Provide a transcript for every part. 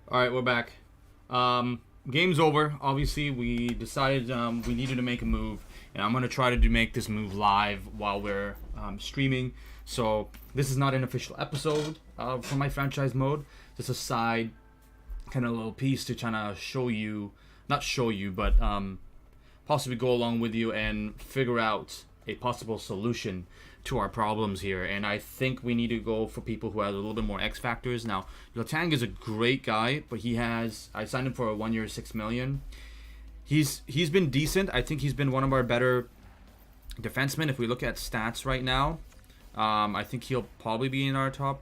All right, we're back. Game's over. Obviously, we decided we needed to make a move, and I'm gonna try to make this move live while we're streaming. So this is not an official episode for my franchise mode. Just a side kind of little piece to try to show you, not show you, but possibly go along with you and figure out a possible solution to our problems here. And I think we need to go for people who have a little bit more X factors. Now, Letang is a great guy, but I signed him for a 1 year, $6 million. He's been decent. I think he's been one of our better defensemen. If we look at stats right now, I think he'll probably be in our top.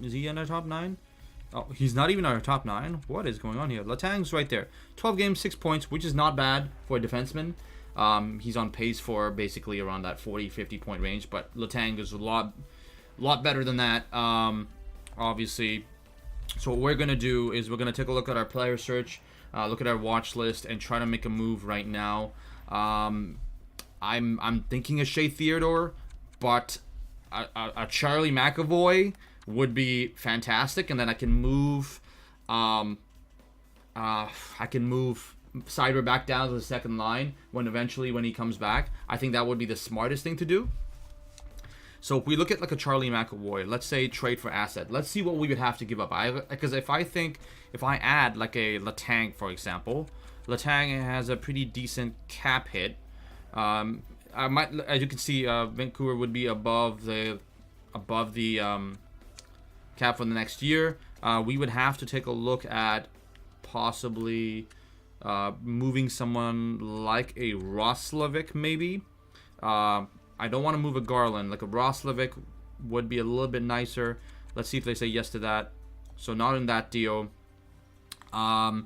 Is he in our top 9? Oh, he's not even our top 9. What is going on here? Letang's right there. 12 games, 6 points, which is not bad for a defenseman. He's on pace for basically around that 40-50 point range, but Letang is a lot better than that, obviously. So what we're going to do is we're going to take a look at our player search, look at our watch list, and try to make a move right now. I'm thinking of Shea Theodore, but a Charlie Mcavoy would be fantastic, and then I can move Cider back down to the second line when he comes back. I think that would be the smartest thing to do. So if we look at like a Charlie McAvoy, let's say trade for asset. Let's see what we would have to give up. Because if I add like a Letang, for example, Letang has a pretty decent cap hit. I might, as you can see, Vancouver would be above the cap for the next year. We would have to take a look at possibly moving someone like a Roslovic, maybe. I don't want to move a Garland. Like a Roslovic would be a little bit nicer. Let's see if they say yes to that. So not in that deal. I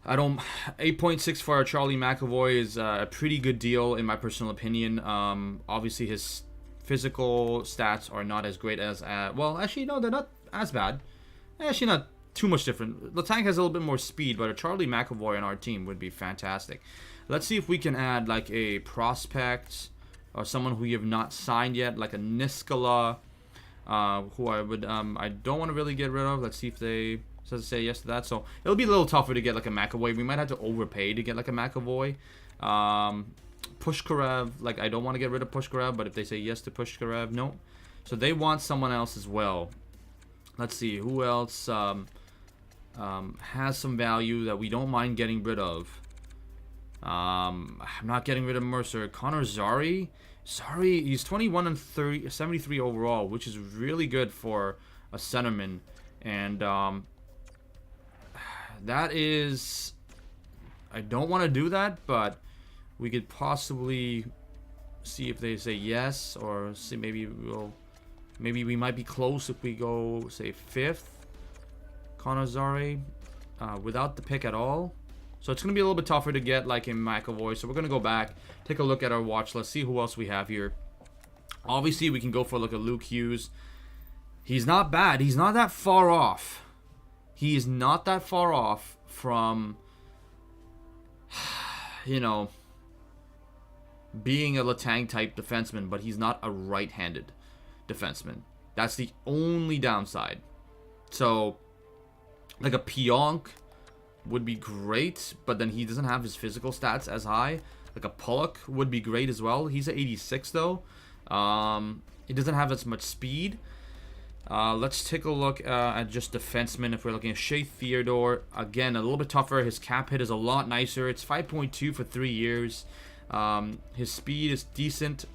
don't. 8.6 for Charlie McAvoy is a pretty good deal in my personal opinion. Obviously his physical stats are not as great as well. Actually, no, they're not as bad. Actually, not too much different. Letang has a little bit more speed, but a Charlie McAvoy on our team would be fantastic. Let's see if we can add like a prospect or someone who you have not signed yet, like a Niskala, who I don't want to really get rid of. Let's see if they say yes to that. So it'll be a little tougher to get like a McAvoy. We might have to overpay to get like a McAvoy. Pushkarev, like I don't want to get rid of Pushkarev, but if they say yes to Pushkarev, no. So they want someone else as well. Let's see who else has some value that we don't mind getting rid of. I'm not getting rid of Mercer. Connor Zary, he's 21 and 73 overall, which is really good for a centerman. And that is, I don't want to do that, but we could possibly see if they say yes, or see maybe we might be close if we go say 5th. Connor Zary, without the pick at all. So it's going to be a little bit tougher to get like a McAvoy. So we're going to go back, take a look at our watch list, see who else we have here. Obviously, we can go for a look at Luke Hughes. He's not bad. He's not that far off. He is not that far off from, you know, being a Letang type defenseman, but he's not a right-handed defenseman. That's the only downside. So like a Pionk would be great, but then he doesn't have his physical stats as high. Like a Pollock would be great as well. He's at 86 though. He doesn't have as much speed. Let's take a look at just defensemen. If we're looking at Shea Theodore, again a little bit tougher. His cap hit is a lot nicer. It's 5.2 for 3 years. His speed is decent.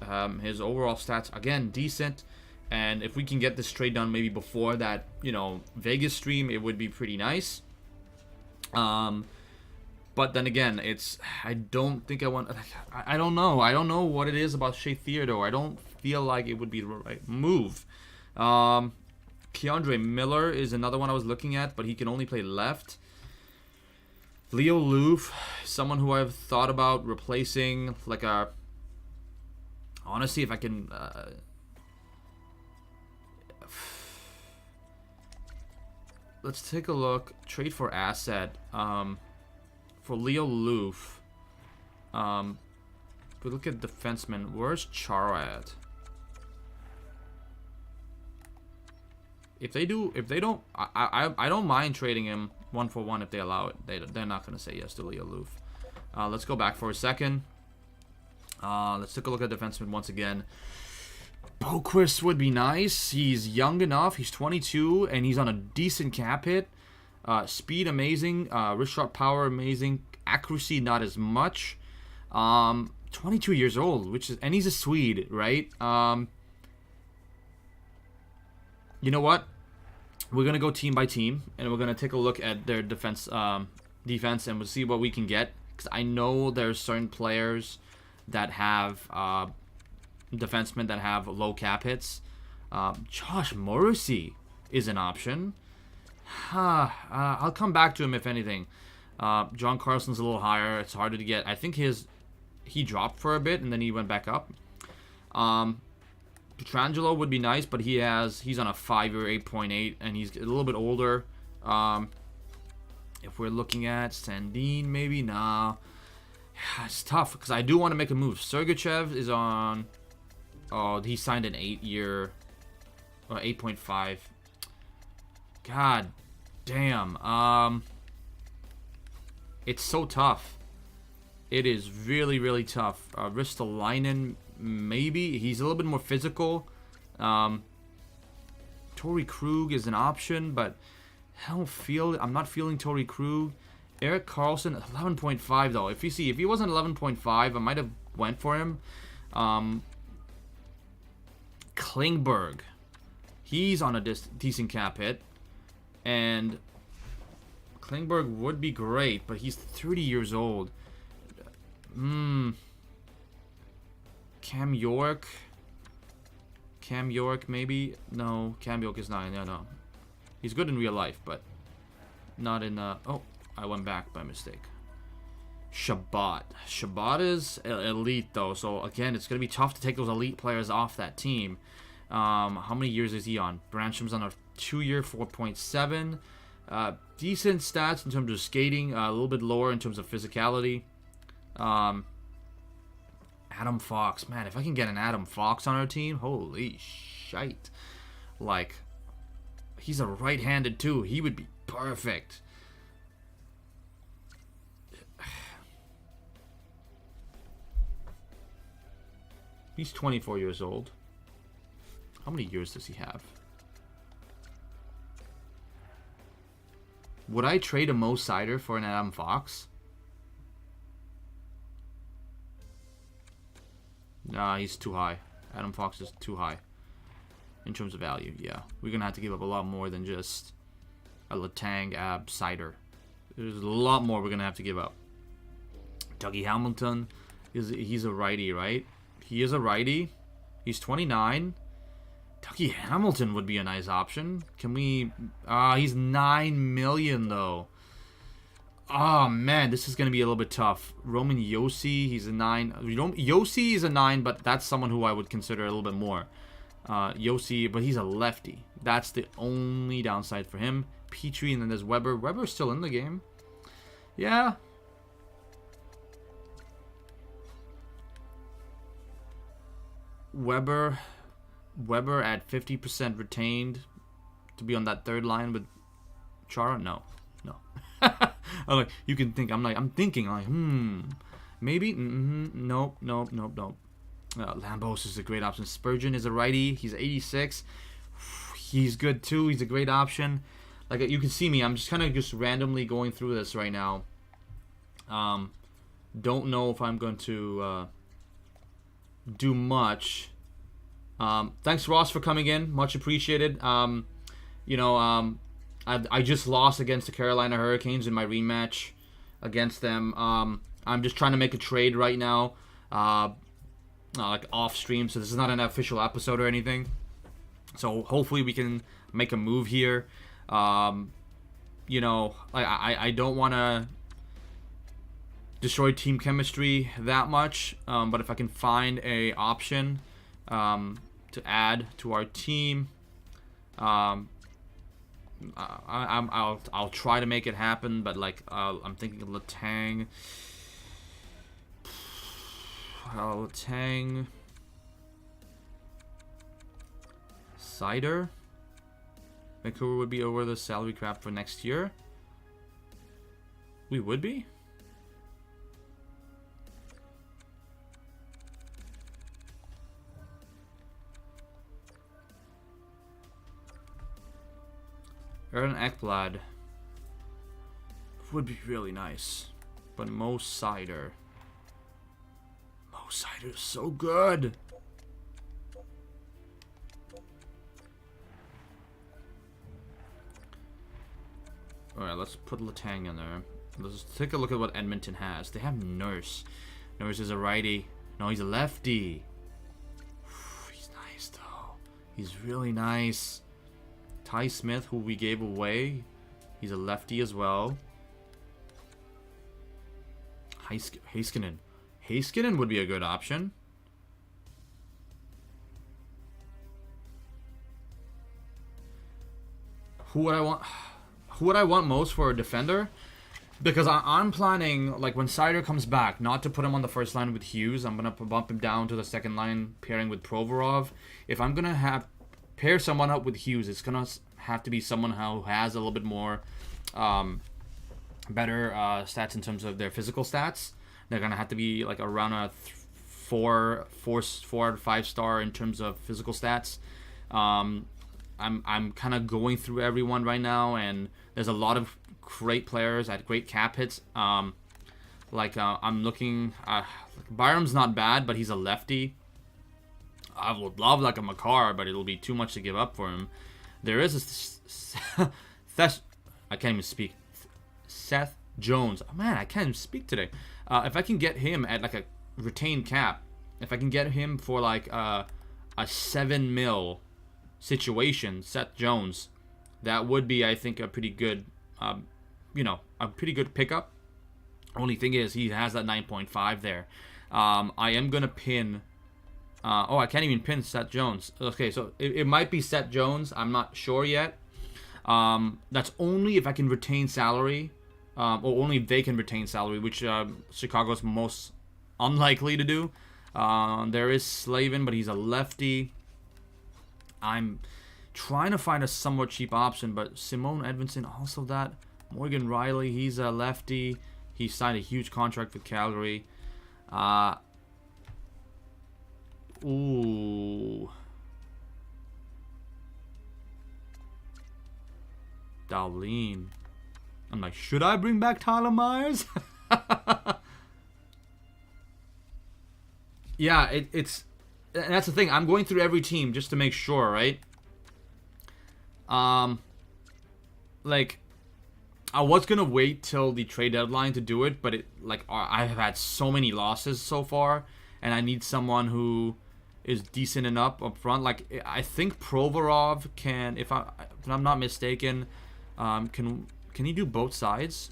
His overall stats again decent. And if we can get this trade done maybe before that, you know, Vegas stream, it would be pretty nice. But then again, I don't think I want. I don't know. I don't know what it is about Shea Theodore. I don't feel like it would be the right move. Keandre Miller is another one I was looking at, but he can only play left. Leo Loof, someone who I've thought about replacing, like a. Honestly, if I can. Let's take a look. Trade for asset. For Leo Loof. If we look at defensemen, where's Chara at? If they don't, I don't mind trading him 1-for-1 if they allow it. They're not gonna say yes to Leo Loof. Let's go back for a second. Let's take a look at defenseman once again. Boquist would be nice. He's young enough. He's 22 and he's on a decent cap hit. Speed amazing. Wrist shot power amazing. Accuracy not as much. 22 years old, and he's a Swede, right? You know what? We're gonna go team by team, and we're gonna take a look at their defense, and we'll see what we can get. Because I know there's certain players that have defensemen that have low cap hits. Josh Morrissey is an option. I'll come back to him if anything. John Carson's a little higher. It's harder to get. I think he dropped for a bit and then he went back up. Petrangelo would be nice, but he's on a 5-year 8.8 and he's a little bit older. If we're looking at Sandin, maybe nah. It's tough because I do want to make a move. Sergachev is on. Oh, he signed an 8-year, or 8.5. God damn. It's so tough. It is really, really tough. Ristolainen, maybe. He's a little bit more physical. Torrey Krug is an option, but I'm not feeling Torrey Krug. Erik Karlsson, 11.5 though. If he wasn't 11.5, I might have went for him. Klingberg, he's on a decent cap hit, and Klingberg would be great, but he's 30 years old. Cam York maybe? No, Cam York is not. No. He's good in real life, but not in. Oh, I went back by mistake. Shabbat is elite though, so again, it's gonna be tough to take those elite players off that team. How many years is he on? Branstrom's on a 2-year 4.7. Decent stats in terms of skating, a little bit lower in terms of physicality. Adam Fox, man, if I can get an Adam Fox on our team, holy shite. Like, he's a right-handed too. He would be perfect. He's 24 years old. How many years does he have? Would I trade a Mo Sider for an Adam Fox? Nah, he's too high. Adam Fox is too high. In terms of value, yeah. We're going to have to give up a lot more than just a Letang, Ab, Sider. There's a lot more we're going to have to give up. Dougie Hamilton, he's a righty, right? He is a righty. He's 29. Dougie Hamilton would be a nice option. Can we... he's $9 million, though. Oh, man, this is going to be a little bit tough. Roman Josi, he's a 9. Josi is a 9, but that's someone who I would consider a little bit more. Josi, but he's a lefty. That's the only downside for him. Petrie, and then there's Weber. Weber's still in the game. Yeah. Weber at 50% retained to be on that third line with Chara? No. I'm like, you can think. I'm thinking like, maybe. Nope. Lambos is a great option. Spurgeon is a righty. He's 86. He's good too. He's a great option. Like, you can see me. I'm just kind of randomly going through this right now. Don't know if I'm going to do much. Thanks, Ross, for coming in. Much appreciated. I just lost against the Carolina Hurricanes in my rematch against them. I'm just trying to make a trade right now, like off stream. So this is not an official episode or anything. So hopefully we can make a move here. I don't want to destroy team chemistry that much. But if I can find a option to add to our team, I'll try to make it happen, but like I'm thinking of Letang, Sider. Vancouver would be over the salary cap for next year. We would be? Aaron Ekblad would be really nice. But Mo Sider. Mo Sider is so good. Alright, let's put Letang in there. Let's take a look at what Edmonton has. They have Nurse. Nurse is a righty. No, he's a lefty. He's nice, though. He's really nice. Ty Smith, who we gave away. He's a lefty as well. Heiskanen. Heiskanen would be a good option. Who would I want most for a defender? Because I'm planning, like, when Sider comes back, not to put him on the first line with Hughes. I'm going to bump him down to the second line, pairing with Provorov. If I'm going to pair someone up with Hughes, it's going to have to be someone who has a little bit more better stats in terms of their physical stats. They're going to have to be, like, around a 4 to 5 star in terms of physical stats. I'm kind of going through everyone right now, and there's a lot of great players at great cap hits. I'm looking. Byram's not bad, but he's a lefty. I would love like a Makar, but it'll be too much to give up for him. There is a I can't even speak. Seth Jones. Oh, man, I can't even speak today. If I can get him at like a retained cap, if I can get him for like a 7 mil situation, Seth Jones, that would be, I think, a pretty good, a pretty good pickup. Only thing is, he has that 9.5 there. I am gonna pin. I can't even pin Seth Jones. Okay, so it might be Seth Jones. I'm not sure yet. That's only if I can retain salary, or only if they can retain salary, which Chicago's most unlikely to do. There is Slavin, but he's a lefty. I'm trying to find a somewhat cheap option, but Simone Edvinsson also that. Morgan Riley, he's a lefty. He signed a huge contract with Calgary. Darlene. I'm like, should I bring back Tyler Myers? Yeah, it's and that's the thing. I'm going through every team just to make sure, right? Like, I was gonna wait till the trade deadline to do it, but I have had so many losses so far, and I need someone who is decent enough up front. Like, I think Provorov can, if I'm not mistaken, can he do both sides?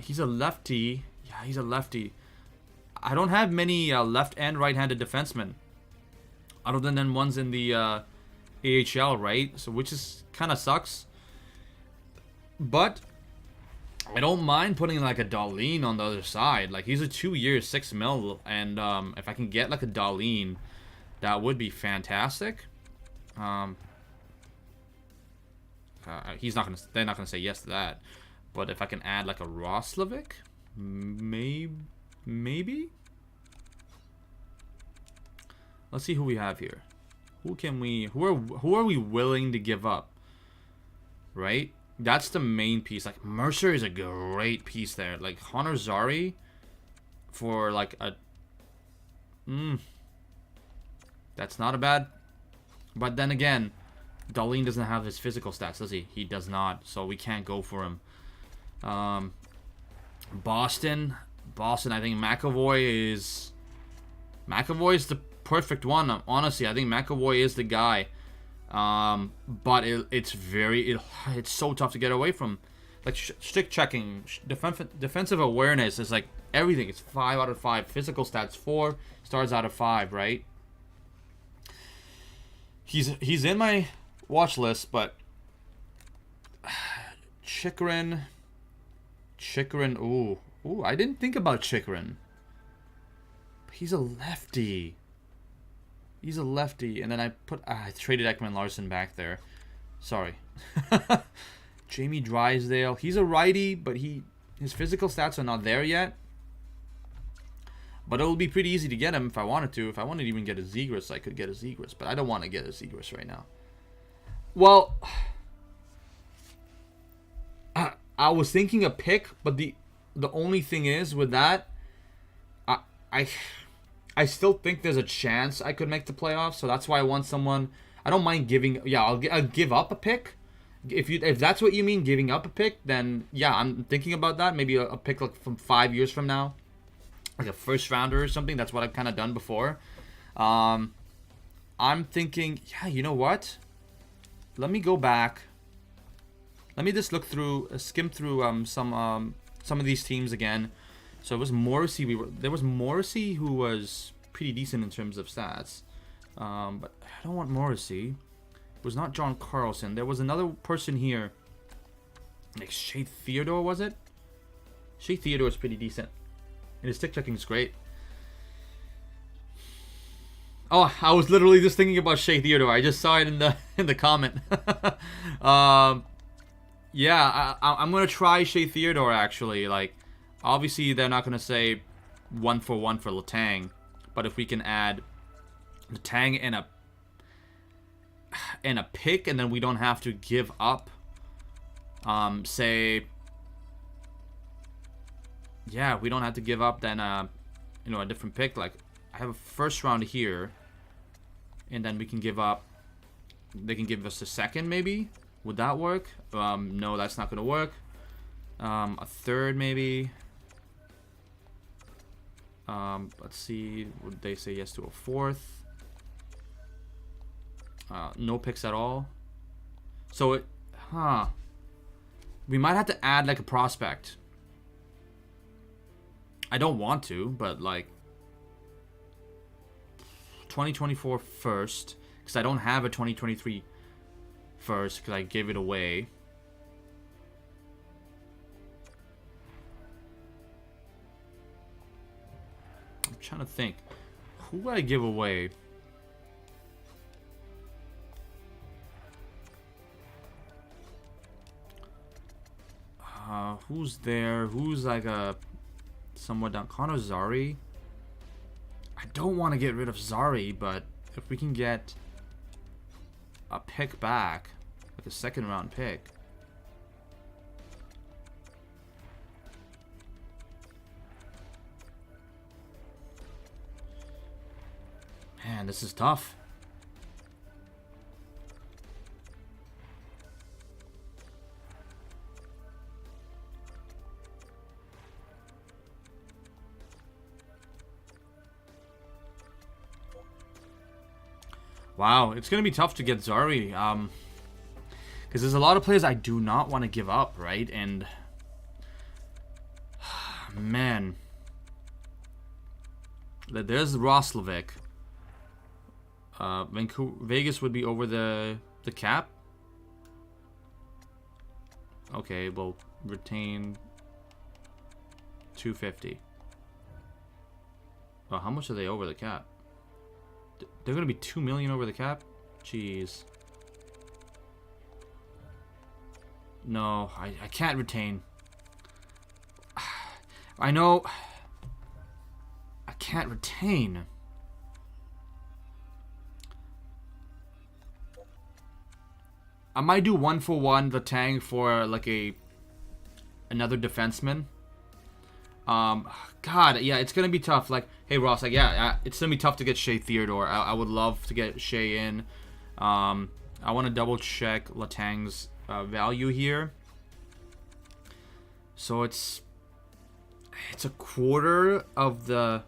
He's a lefty. Yeah, he's a lefty. I don't have many left and right-handed defensemen, other than ones in the AHL, right? So, which is kind of sucks. But I don't mind putting like a Darlene on the other side. Like, he's a 2 year, 6 mil, and if I can get like a Darlene, that would be fantastic. They're not gonna say yes to that. But if I can add like a Roslovic, maybe. Let's see who we have here. Who are we willing to give up? Right? That's the main piece. Like, Mercer is a great piece there. Like, Connor Zary for like a that's not a bad. But then again, Darlene doesn't have his physical stats, does he? He does not, so we can't go for him. Boston, I think McAvoy is the perfect one. Honestly, I think McAvoy is the guy. But it's so tough to get away from. Like, stick checking, defensive awareness is like everything. It's 5 out of 5. Physical stats 4 stars out of 5. Right? He's in my watch list, but Chychrun. Ooh, I didn't think about Chychrun. He's a lefty. And then I traded Ekman Larson back there. Sorry. Jamie Drysdale. He's a righty, but his physical stats are not there yet. But it'll be pretty easy to get him if I wanted to. If I wanted to even get a Zegras, I could get a Zegras. But I don't want to get a Zegras right now. Well, I was thinking a pick, but the only thing is with that, I still think there's a chance I could make the playoffs. So that's why I want someone. I don't mind giving. Yeah, I'll give up a pick. If that's what you mean, giving up a pick, then yeah, I'm thinking about that. Maybe a pick like from 5 years from now, like a first rounder or something. That's what I've kind of done before. I'm thinking, yeah, you know what? Let me go back. Let me just skim through some of these teams again. So it was Morrissey. There was Morrissey who was pretty decent in terms of stats, but I don't want Morrissey. It was not John Carlson. There was another person here, like Shea Theodore, was it? Shea Theodore is pretty decent, and his stick checking is great. Oh, I was literally just thinking about Shea Theodore. I just saw it in the comment. Yeah, I'm gonna try Shea Theodore actually. Like, obviously they're not gonna say 1-for-1 for Letang, but if we can add Letang and a pick, and then we don't have to give up, say, yeah, we don't have to give up then a different pick. Like, I have a first round here, and then we can give up. They can give us a second, maybe. Would that work? No, that's not gonna work. A third, maybe. Let's see. Would they say yes to a fourth? No picks at all. So we might have to add like a prospect. I don't want to, but like 2024 first, because I don't have a 2023 first because I gave it away. I'm trying to think. Who would I give away? Who's there? Who's like a somewhat down? Connor Zary. I don't want to get rid of Zary, but if we can get a pick back, like a second round pick. Man, this is tough. Wow, it's going to be tough to get Zary, because there's a lot of players I do not want to give up, right? And, man, there's Roslovic. Vegas would be over the cap. Okay, we'll retain 250. Well, how much are they over the cap? They're gonna be 2 million over the cap? Jeez. No, I can't retain. I know. I can't retain. I might do 1-for-1 the Tang for like another defenseman. God, yeah, it's gonna be tough. Like, hey Ross, like, yeah, it's gonna be tough to get Shea Theodore. I would love to get Shea in. I want to double check Letang's value here. So it's a quarter of the,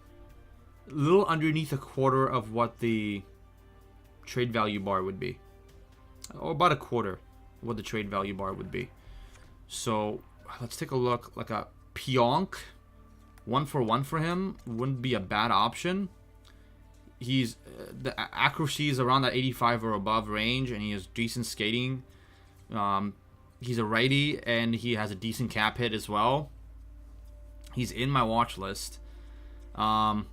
little underneath a quarter of what the trade value bar would be, or about a quarter of what the trade value bar would be. So let's take a look. Like a Pionk. 1-for-1 for him wouldn't be a bad option. He's the accuracy is around that 85 or above range, and he has decent skating. He's a righty, and he has a decent cap hit as well. He's in my watch list. Man,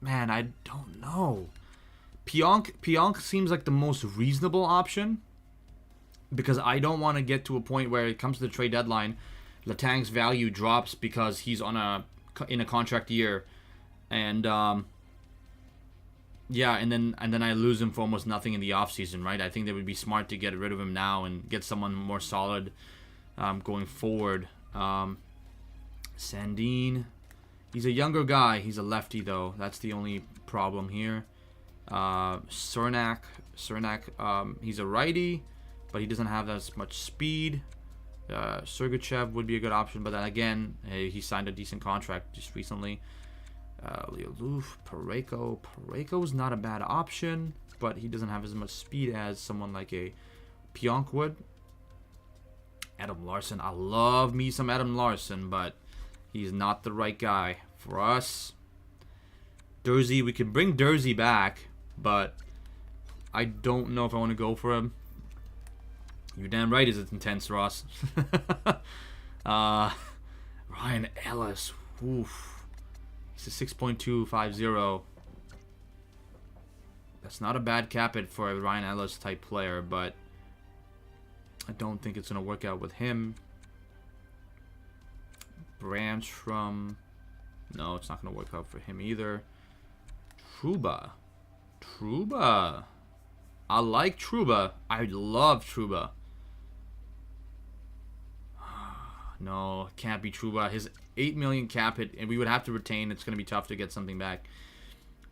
man, I don't know. Pionk seems like the most reasonable option, because I don't want to get to a point where it comes to the trade deadline, Letang's value drops because he's in a contract year, and yeah, and then I lose him for almost nothing in the offseason, right? I think they would be smart to get rid of him now and get someone more solid going forward. Sandin, he's a younger guy. He's a lefty, though. That's the only problem here. Cernak, he's a righty, but he doesn't have as much speed. Sergachev would be a good option, but then again, he signed a decent contract just recently. Leoluf, Pareko's not a bad option, but he doesn't have as much speed as someone like a Pionk would. Adam Larson, I love me some Adam Larson, but he's not the right guy for us. Dursey, we can bring Dursey back, but I don't know if I want to go for him. You're damn right, is it intense, Ross? Ryan Ellis, oof. He's a 6.250. That's not a bad cap hit for a Ryan Ellis type player, but I don't think it's going to work out with him. Branch from... No, it's not going to work out for him either. Trouba. I like Trouba. I love Trouba. No, can't be Trouba. His 8 million cap hit, and we would have to retain. It's going to be tough to get something back.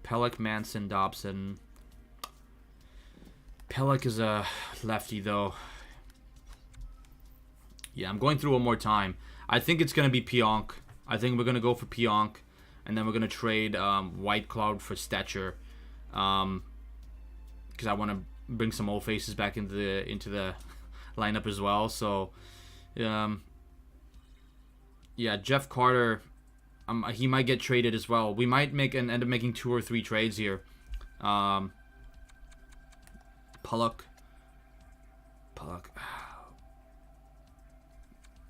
Pelech, Manson, Dobson. Pelech is a lefty, though. Yeah, I'm going through one more time. I think it's going to be Pionk. I think we're going to go for Pionk, and then we're going to trade White Cloud for Stetcher, because I want to bring some old faces back into the lineup as well. So, yeah, Jeff Carter, he might get traded as well. We might end up making 2 or 3 trades here. Pollock.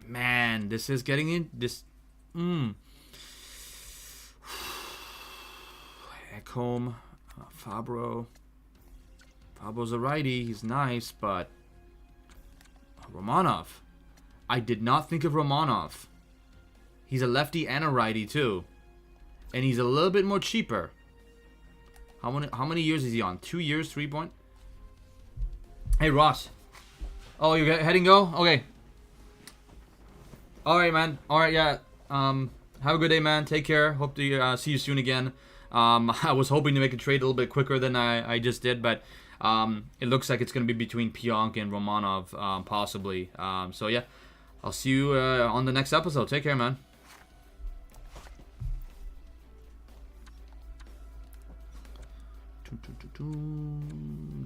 Man, this is getting in. Ekholm, Fabro. Fabro's a righty. He's nice, but Romanov. I did not think of Romanov. He's a lefty and a righty too, and he's a little bit more cheaper. How many years is he on? 2 years, 3 point. Hey Ross. Oh, you're heading go? Okay. All right, man. All right, yeah. Have a good day, man. Take care. Hope to see you soon again. I was hoping to make a trade a little bit quicker than I just did, but it looks like it's going to be between Pionk and Romanov, possibly. So yeah, I'll see you on the next episode. Take care, man.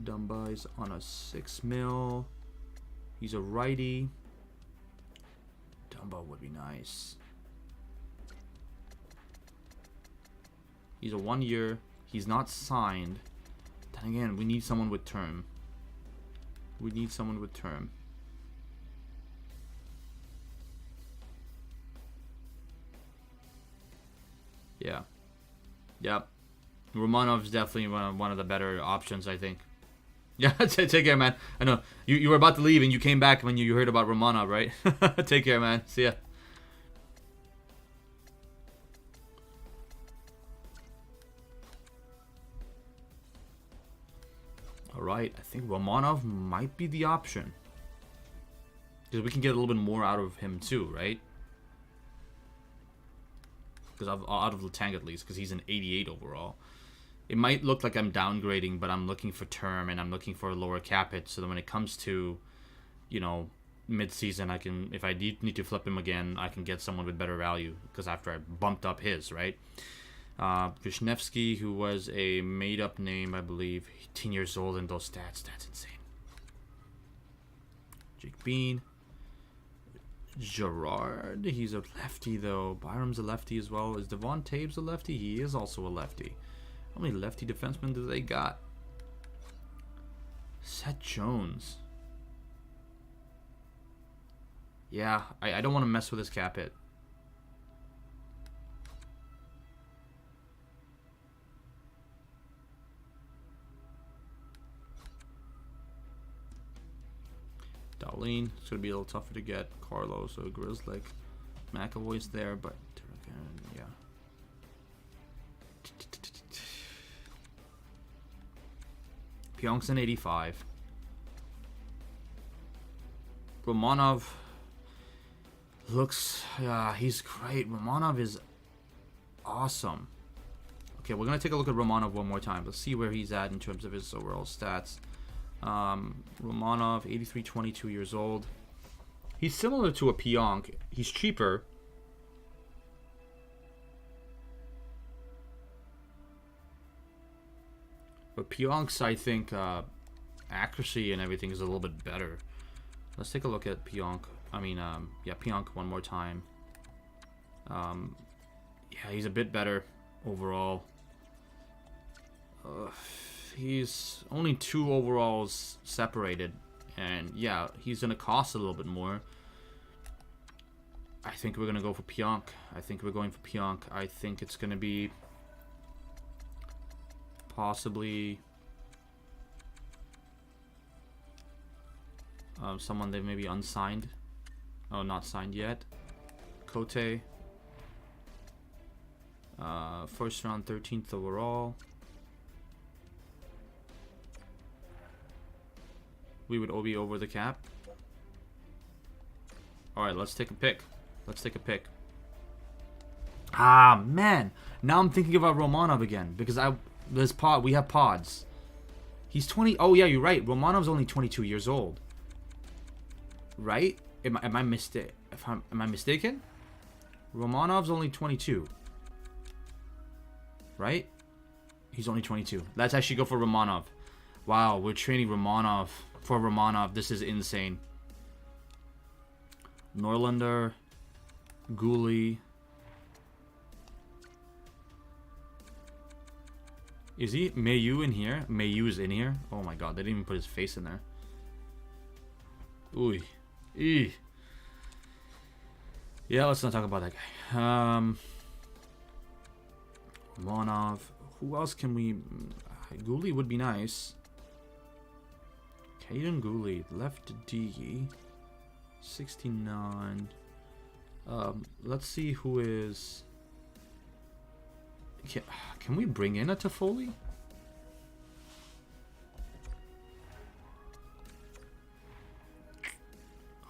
Dumba's on a 6 mil. He's a righty. Dumba would be nice. He's a 1 year. He's not signed. Then again, we need someone with term. Yeah. Yep. Romanov's definitely one of the better options, I think. Yeah, take care, man. I know you were about to leave and you came back when you heard about Romanov, right? Take care, man. See ya. Alright, I think Romanov might be the option. Because we can get a little bit more out of him too, right? Because out of Letang at least, because he's an 88 overall. It might look like I'm downgrading, but I'm looking for term and I'm looking for a lower cap hit. So that when it comes to, mid-season, I can, if I need to flip him again, I can get someone with better value. Because after I bumped up his, right? Wisniewski, who was a made-up name, I believe. 18 years old and those stats. That's insane. Jake Bean. Gerard. He's a lefty, though. Byram's a lefty as well. Is Devon Taves a lefty? He is also a lefty. How many lefty defensemen do they got? Seth Jones. Yeah, I don't want to mess with his cap hit. Kathleen. It's going to be a little tougher to get. Carlos or Grizzly. McAvoy's there, but yeah. Pionk's in 85. Romanov looks, he's great. Romanov is awesome. Okay, we're going to take a look at Romanov one more time. Let's see where he's at in terms of his overall stats. Romanov, 83, 22 years old. He's similar to a Pionk. He's cheaper. But Pionk's, I think, accuracy and everything is a little bit better. Let's take a look at Pionk. Yeah, Pionk one more time. Yeah, he's a bit better overall. He's only 2 overalls separated. And yeah, he's going to cost a little bit more. I think we're going to go for Pionk. I think we're going for Pionk. I think it's going to be possibly someone they maybe unsigned. Oh, not signed yet. Cote. First round, 13th overall. We would be over the cap. Alright, let's take a pick. Let's take a pick. Ah, man. Now I'm thinking about Romanov again. Because we have pods. He's 20. Oh, yeah, you're right. Romanov's only 22 years old. Right? Am I mistaken? Romanov's only 22. Right? He's only 22. Let's actually go for Romanov. Wow, we're training Romanov for Romanov. This is insane. Norlander, Gooley. Is he Mayu in here? Mayu's in here. Oh my god, they didn't even put his face in there. Ooh. Eeh. Yeah, let's not talk about that guy. Romanov. Who else can we... Gooley would be nice. Caden Gooley. Left D. 69. Let's see who is... Can we bring in a Toffoli?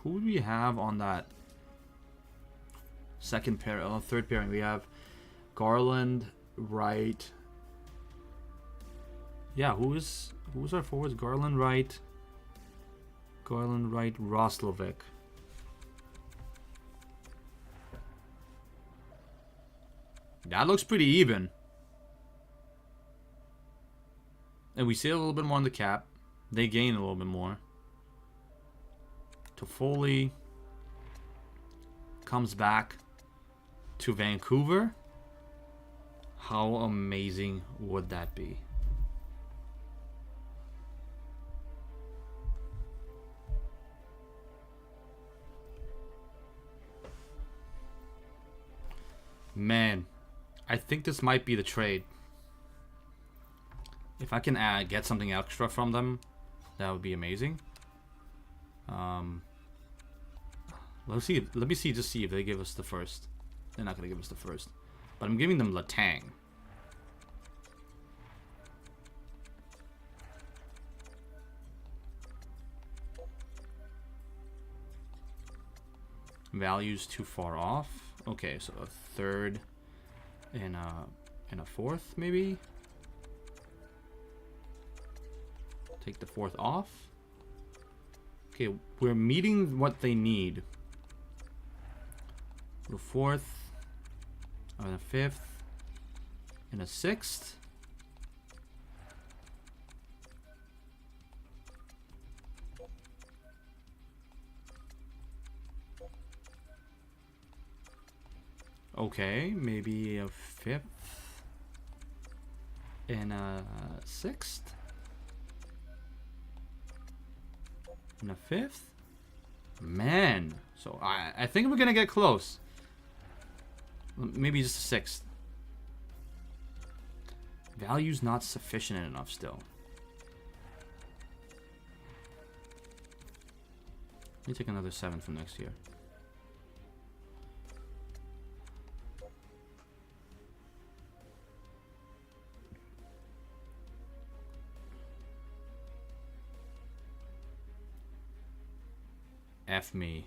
Who do we have on that second pair? Third pairing. We have Garland, Wright. Yeah, who's our forwards? Garland, Wright, Roslovic. That looks pretty even. And we save a little bit more on the cap. They gain a little bit more. Toffoli comes back to Vancouver. How amazing would that be? Man, I think this might be the trade. If I can get something extra from them, that would be amazing. Let's see. Let me see. Just see if they give us the first. They're not gonna give us the first, but I'm giving them Letang. Value's too far off. Okay, so a third and a fourth, maybe. Take the fourth off. Okay, we're meeting what they need. A fourth, and a fifth, and a sixth. Okay, maybe a fifth and a sixth and a fifth. Man, so I think we're gonna get close. Maybe just a sixth. Value's not sufficient enough still. Let me take another 7 from next year. F me.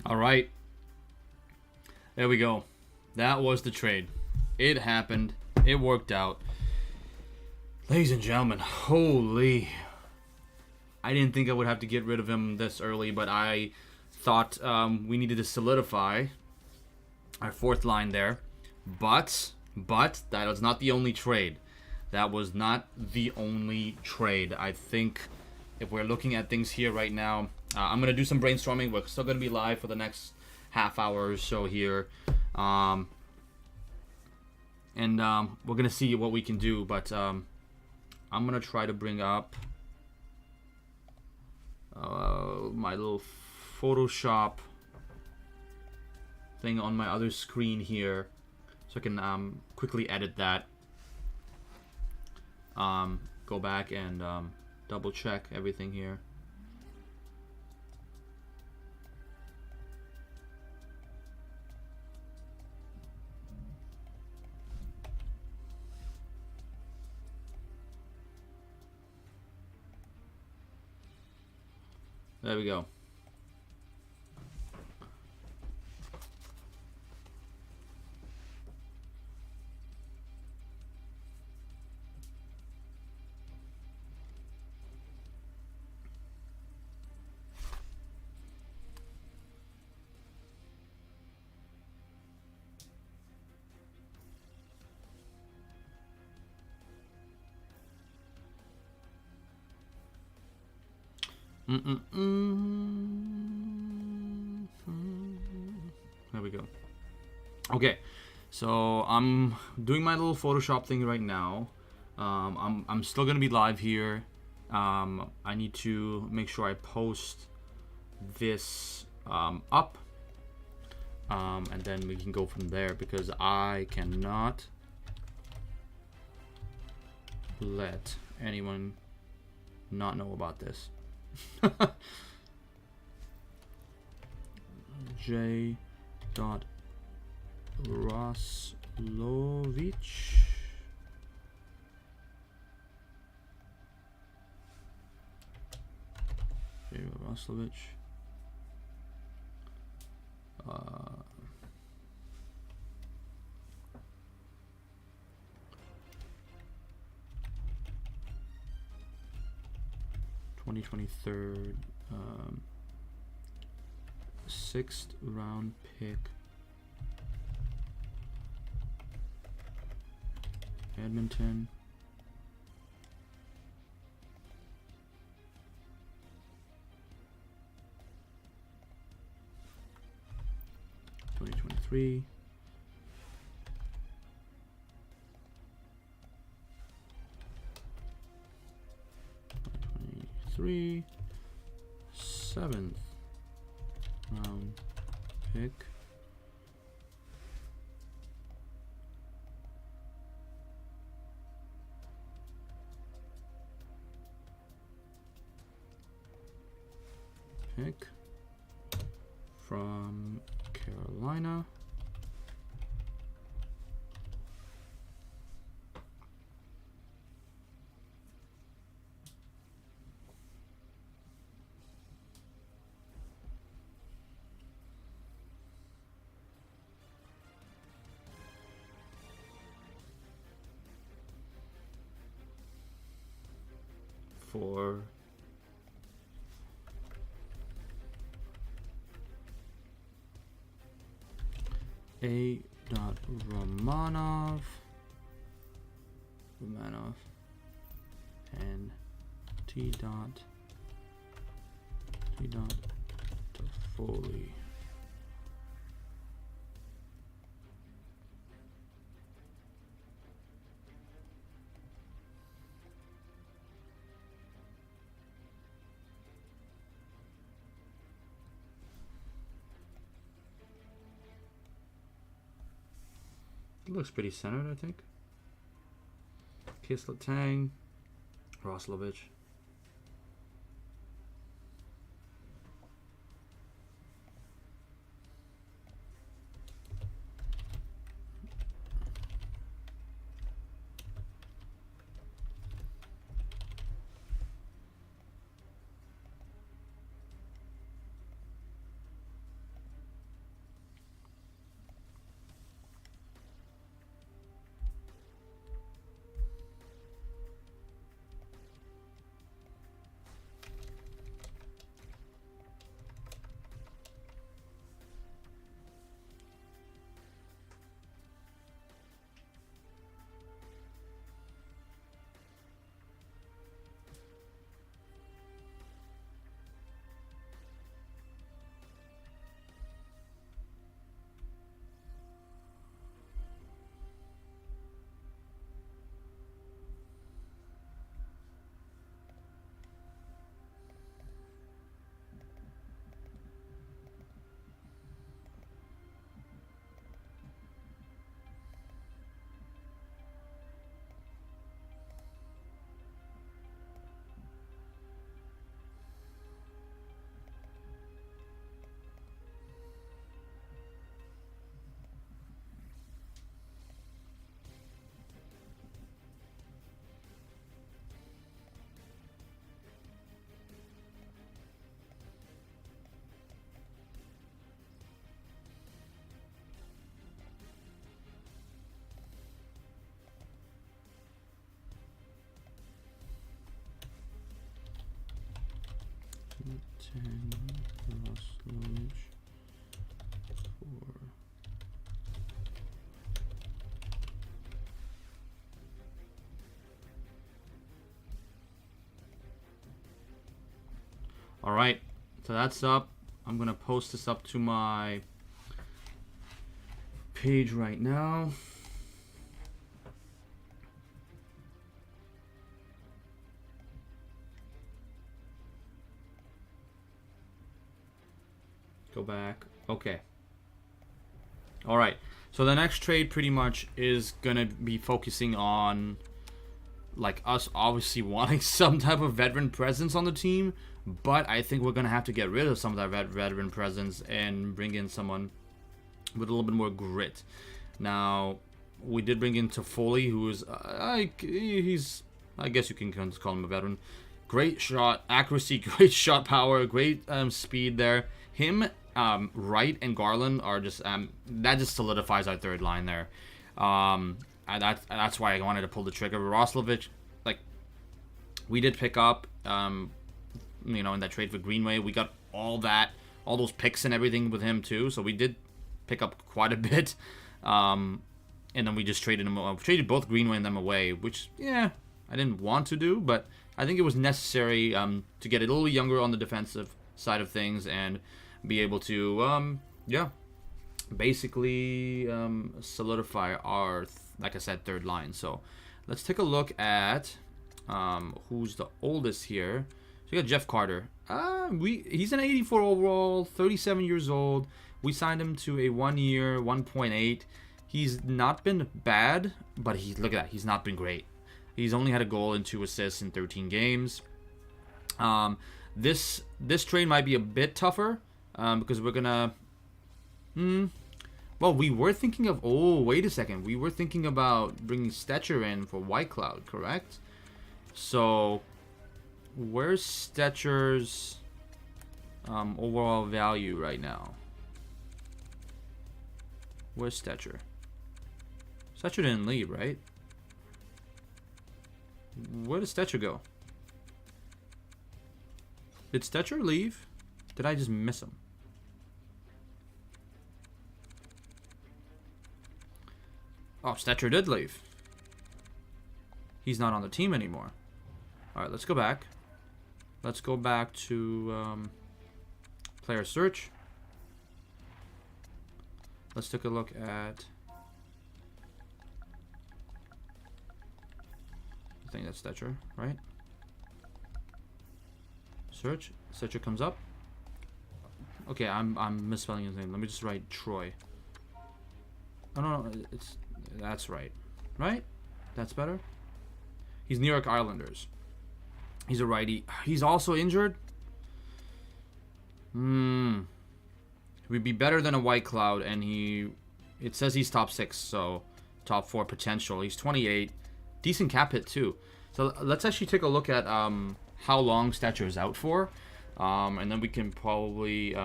All right. There we go. That was the trade. It happened. It worked out. Ladies and gentlemen, holy. I didn't think I would have to get rid of him this early, but I thought we needed to solidify our fourth line there. But that was not the only trade. That was not the only trade. I think if we're looking at things here right now, I'm going to do some brainstorming. We're still going to be live for the next half hour or so here. And we're going to see what we can do. But I'm going to try to bring up my little Photoshop thing on my other screen here, so I can quickly edit that. Go back and double check everything here. There we go. There we go. Okay, so I'm doing my little Photoshop thing right now. I'm still gonna be live here. I need to make sure I post this up, and then we can go from there, because I cannot let anyone not know about this. J. Roslovich. J. Roslovich. 2023 6th round pick, Edmonton. '23. '23 7th round pick, from Carolina. For A. Romanov and T. Toffoli. It looks pretty centered, I think. Kislet Tang, Roslovich. 10 Roslovich for all right, so that's up. I'm gonna post this up to my page right now. Go back. Okay. All right. So the next trade pretty much is gonna be focusing on like us obviously wanting some type of veteran presence on the team, but I think we're gonna have to get rid of some of that veteran presence and bring in someone with a little bit more grit. Now, we did bring in Toffoli, who is he's, I guess you can call him a veteran. Great shot accuracy, great shot power, great speed there. Him, Wright, and Garland are just that just solidifies our third line there. That's why I wanted to pull the trigger. Roslovich, like, we did pick up, in that trade for Greenway, we got all those picks and everything with him too. So we did pick up quite a bit, and then we just traded both Greenway and them away, which I didn't want to do, but I think it was necessary to get a little younger on the defensive side of things and be able to basically solidify our like I said, third line. So let's take a look at who's the oldest here. So you got Jeff Carter. He's an 84 overall, 37 years old. We signed him to a 1 year, 1.8. He's not been bad, but look at that. He's not been great. He's only had a goal and 2 assists in 13 games. This trade might be a bit tougher because we're gonna. Well, we were thinking of. Oh, wait a second. We were thinking about bringing Stetcher in for Whitecloud, correct? So, where's Stetcher's overall value right now? Where's Stetcher? Stetcher didn't leave, right? Where did Stetcher go? Did Stetcher leave? Did I just miss him? Oh, Stetcher did leave. He's not on the team anymore. Alright, let's go back. Let's go back to player search. Let's take a look at... I think that's Stetcher, right? Search. Stetcher comes up. Okay, I'm misspelling his name. Let me just write Troy. Oh no, that's right. Right? That's better? He's New York Islanders. He's a righty. He's also injured? He'd be better than a Whitecloud, and it says he's top 6, so top 4 potential. He's 28. Decent cap hit too. So let's actually take a look at how long Stetcher is out for, and then we can probably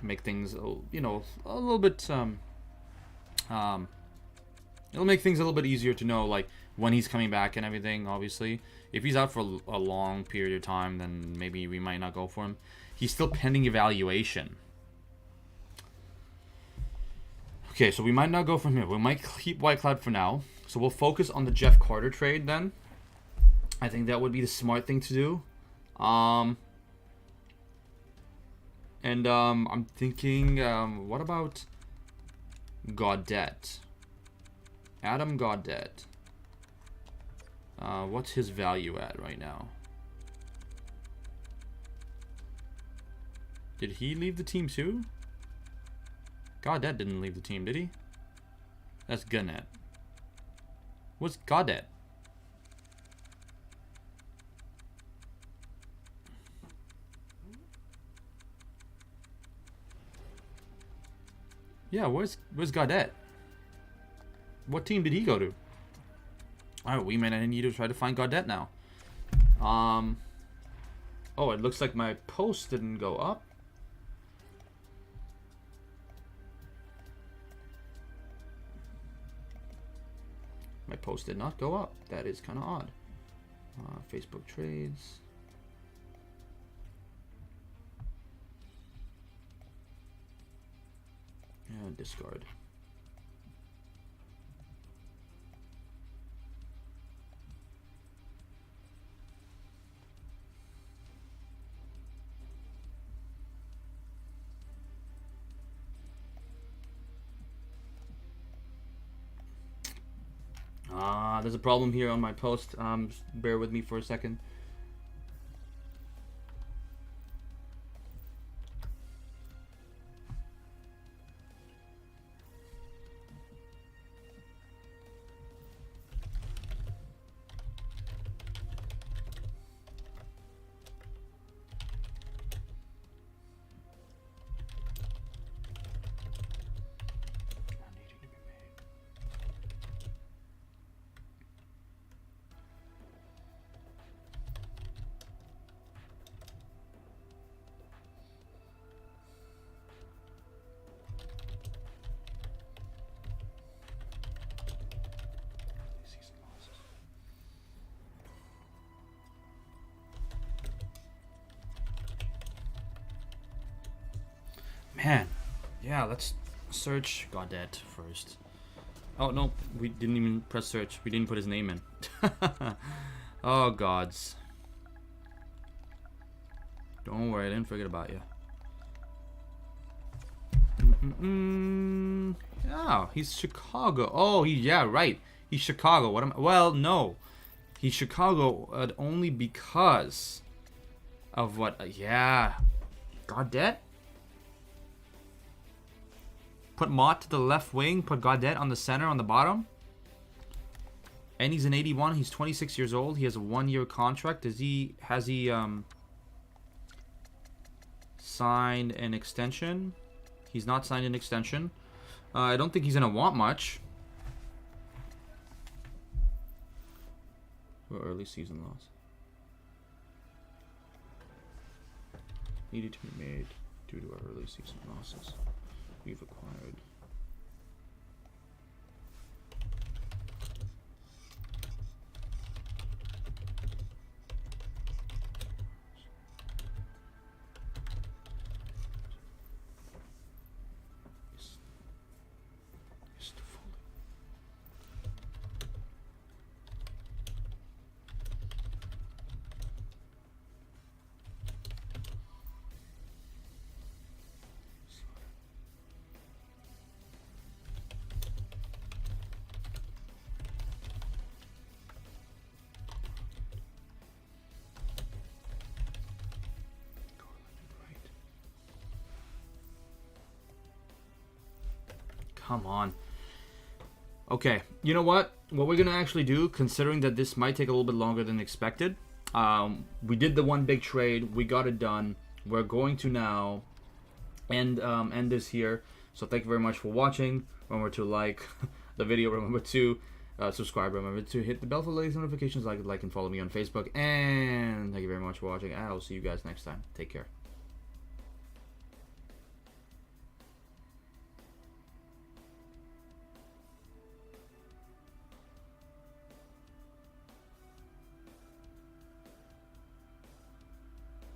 make things, a little bit. It'll make things a little bit easier to know, like, when he's coming back and everything. Obviously, if he's out for a long period of time, then maybe we might not go for him. He's still pending evaluation. Okay, so we might not go from here. We might keep Whitecloud for now. So we'll focus on the Jeff Carter trade then. I think that would be the smart thing to do. I'm thinking, what about Gaudette? Adam Gaudette. What's his value at right now? Did he leave the team too? Gaudette didn't leave the team, did he? That's Gannett. What's Gaudette? Yeah, where's Gaudette? What team did he go to? Alright, we might need to try to find Gaudette now. Oh, it looks like my post didn't go up. My post did not go up. That is kind of odd. Facebook trades. And discard. There's a problem here on my post. Just bear with me for a second. Man, yeah, let's search Godet first. Oh, no, we didn't even press search. We didn't put his name in. Oh, gods. Don't worry, I didn't forget about you. Yeah, he's Chicago. Oh, yeah, right. He's Chicago. What am I? Well, no. He's Chicago only because of what? Yeah. Godet? Put Mott to the left wing. Put Godet on the center on the bottom. And he's an 81. He's 26 years old. He has a 1-year contract. Has he signed an extension? He's not signed an extension. I don't think he's going to want much. Early season loss. Needed to be made due to our early season losses. We've acquired. Come on. Okay, you know what? What we're going to actually do, considering that this might take a little bit longer than expected, we did the one big trade. We got it done. We're going to now end this here. So thank you very much for watching. Remember to like the video. Remember to subscribe. Remember to hit the bell for latest notifications. Like and follow me on Facebook. And thank you very much for watching. I'll see you guys next time. Take care.